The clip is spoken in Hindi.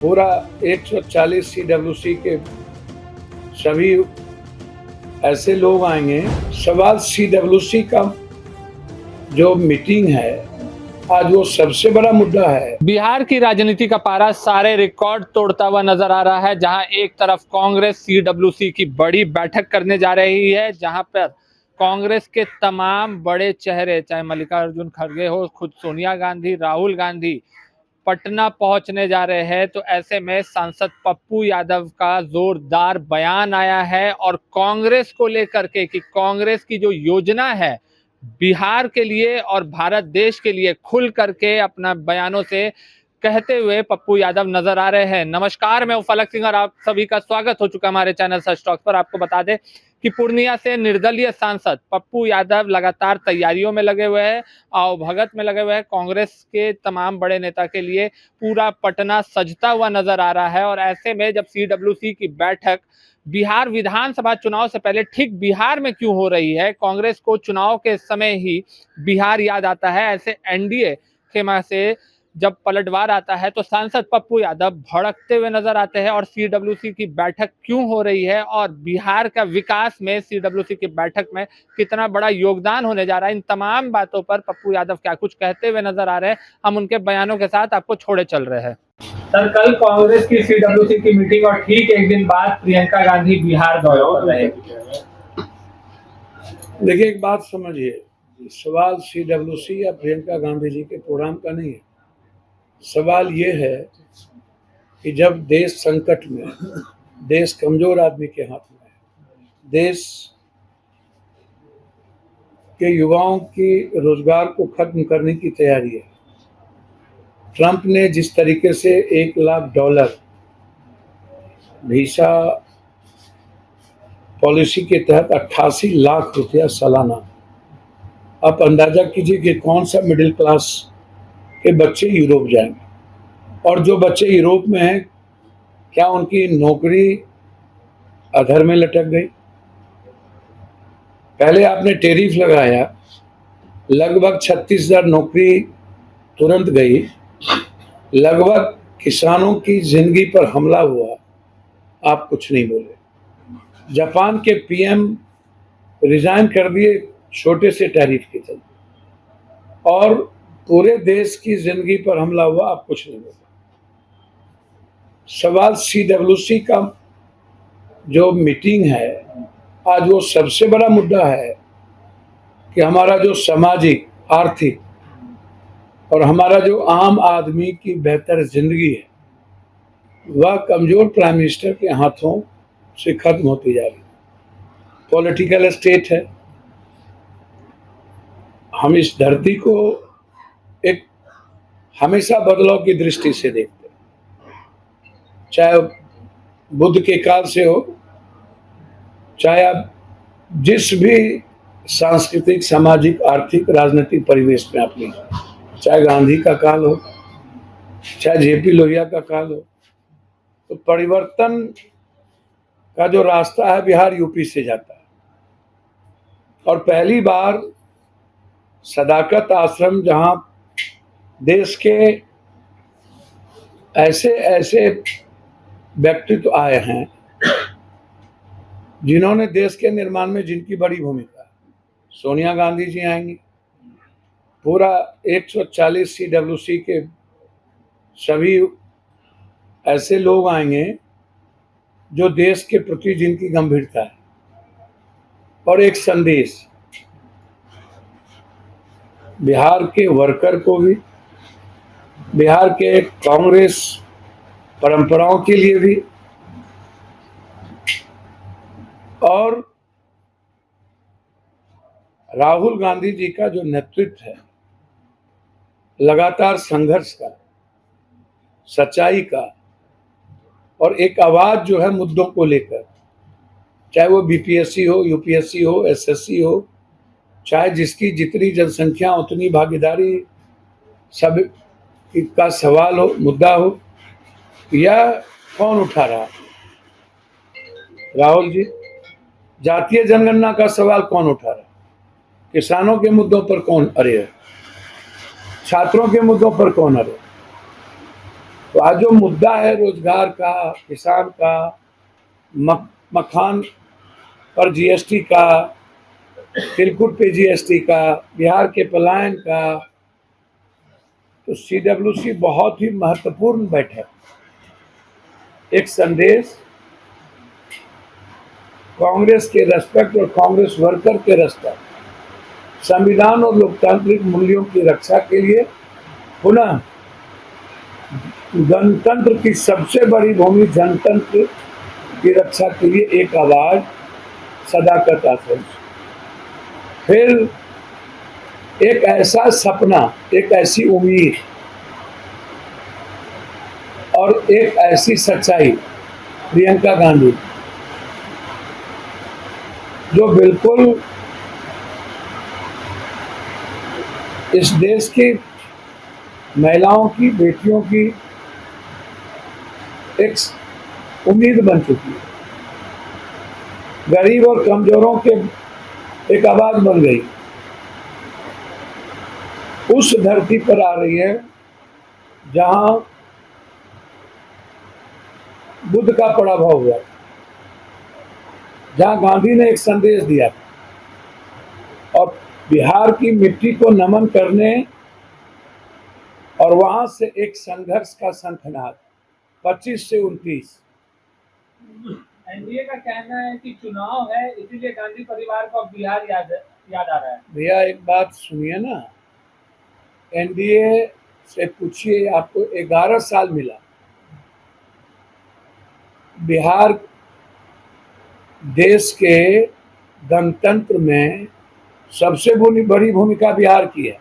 पूरा 140 CWC के सभी ऐसे लोग आएंगे। सवाल CWC का जो मीटिंग है आज वो सबसे बड़ा मुद्दा है। बिहार की राजनीति का पारा सारे रिकॉर्ड तोड़ता हुआ नजर आ रहा है, जहां एक तरफ कांग्रेस CWC की बड़ी बैठक करने जा रही है, जहां पर कांग्रेस के तमाम बड़े चेहरे, चाहे मल्लिकार्जुन खड़गे हो, खुद सोनिया गांधी, राहुल गांधी पटना पहुंचने जा रहे हैं। तो ऐसे में सांसद पप्पू यादव का जोरदार बयान आया है और कांग्रेस को लेकर के कि कांग्रेस की जो योजना है बिहार के लिए और भारत देश के लिए खुल करके अपना बयानों से कहते हुए पप्पू यादव नजर आ रहे हैं। नमस्कार, मैं फलक सिंह और आप सभी का स्वागत हो चुका हमारे चैनल सच टॉक पर। आपको बता दें कि पूर्णिया से निर्दलीय सांसद पप्पू यादव लगातार तैयारियों में लगे हुए हैं, आवभगत में लगे हुए हैं। कांग्रेस के तमाम बड़े नेता के लिए पूरा पटना सजता हुआ नजर आ रहा है और ऐसे में जब CWC की बैठक बिहार विधानसभा चुनाव से पहले ठीक बिहार में क्यों हो रही है, कांग्रेस को चुनाव के समय ही बिहार याद आता है। ऐसे एनडीए खेमा से जब पलटवार आता है तो सांसद पप्पू यादव भड़कते हुए नजर आते हैं और CWC की बैठक क्यों हो रही है और बिहार का विकास में CWC की बैठक में कितना बड़ा योगदान होने जा रहा है, इन तमाम बातों पर पप्पू यादव क्या कुछ कहते हुए नजर आ रहे हैं। हम उनके बयानों के साथ आपको छोड़े चल रहे हैं। सर, कल कांग्रेस की CWC की मीटिंग और ठीक एक दिन बाद प्रियंका गांधी बिहार दौरे पर रहे। देखिए, एक बात समझिए, सवाल CWC या प्रियंका गांधी जी के प्रोग्राम का नहीं है। सवाल ये है कि जब देश संकट में, देश कमजोर आदमी के हाथ में है, देश के युवाओं की रोजगार को खत्म करने की तैयारी है, ट्रंप ने जिस तरीके से $1 लाख वीसा पॉलिसी के तहत 88 लाख रुपया सालाना, आप अंदाजा कीजिए कि कौन सा मिडिल क्लास के बच्चे यूरोप जाएंगे। और जो बच्चे यूरोप में हैं, क्या उनकी नौकरी अधर में लटक गई? पहले आपने टैरिफ लगाया, लगभग 36,000 नौकरी तुरंत गई, लगभग किसानों की जिंदगी पर हमला हुआ, आप कुछ नहीं बोले। जापान के PM रिजाइन कर दिए छोटे से टैरिफ के चलते, और पूरे देश की जिंदगी पर हमला हुआ, आप कुछ नहीं बोले। सवाल CWC का जो मीटिंग है आज वो सबसे बड़ा मुद्दा है कि हमारा जो सामाजिक, आर्थिक और हमारा जो आम आदमी की बेहतर जिंदगी है वह कमजोर प्राइम मिनिस्टर के हाथों से खत्म होती जा रही है। पॉलिटिकल स्टेट है, हम इस धरती को एक हमेशा बदलाव की दृष्टि से देखते हैं, चाहे बुद्ध के काल से हो, चाहे आप जिस भी सांस्कृतिक, सामाजिक, आर्थिक, राजनीतिक परिवेश में आप लीजिए, चाहे गांधी का काल हो, चाहे JP लोहिया का काल हो, तो परिवर्तन का जो रास्ता है बिहार यूपी से जाता है। और पहली बार सदाकत आश्रम, जहां देश के ऐसे ऐसे व्यक्तित्व आए हैं जिन्होंने देश के निर्माण में जिनकी बड़ी भूमिका है, सोनिया गांधी जी आएंगी। पूरा 140 CWC के सभी ऐसे लोग आएंगे जो देश के प्रति जिनकी गंभीरता है, और एक संदेश बिहार के वर्कर को भी, बिहार के कांग्रेस परंपराओं के लिए भी, और राहुल गांधी जी का जो नेतृत्व है, लगातार संघर्ष का, सच्चाई का, और एक आवाज जो है मुद्दों को लेकर, चाहे वो BPSC हो, UPSC हो, SSC हो, चाहे जिसकी जितनी जनसंख्या उतनी भागीदारी, सब का सवाल हो, मुद्दा हो, या कौन उठा रहा? राहुल जी। जातीय जनगणना का सवाल कौन उठा रहा? किसानों के मुद्दों पर कौन अरे है? छात्रों के मुद्दों पर कौन अरे? तो तो आज जो मुद्दा है रोजगार का, किसान का, मखान पर जीएसटी का, तिलकुट पे जीएसटी का, बिहार के पलायन का, तो सीडब्ल्यूसी बहुत ही महत्वपूर्ण बैठक, एक संदेश कांग्रेस के रेस्पेक्ट और कांग्रेस वर्कर के रेस्पेक्ट, संविधान और लोकतांत्रिक मूल्यों की रक्षा के लिए, पुनः गणतंत्र की सबसे बड़ी भूमि जनतंत्र की रक्षा के लिए एक आवाज, सदाकत आसन, फिर एक ऐसा सपना, एक ऐसी उम्मीद और एक ऐसी सच्चाई, प्रियंका गांधी, जो बिल्कुल इस देश की महिलाओं की, बेटियों की एक उम्मीद बन चुकी है, गरीब और कमजोरों के एक आवाज बन गई, उस धरती पर आ रही है जहां बुद्ध का पराभव हुआ, जहां गांधी ने एक संदेश दिया और बिहार की मिट्टी को नमन करने और वहां से एक संघर्ष का शंखनाद 25 से 29। एनडीए का कहना है कि चुनाव है, इसीलिए गांधी परिवार को अब बिहार याद आ रहा है। भैया एक बात सुनिए ना, एनडीए से पूछिए, आपको 11 साल मिला, बिहार देश के गणतंत्र में सबसे बड़ी भूमिका बिहार की है।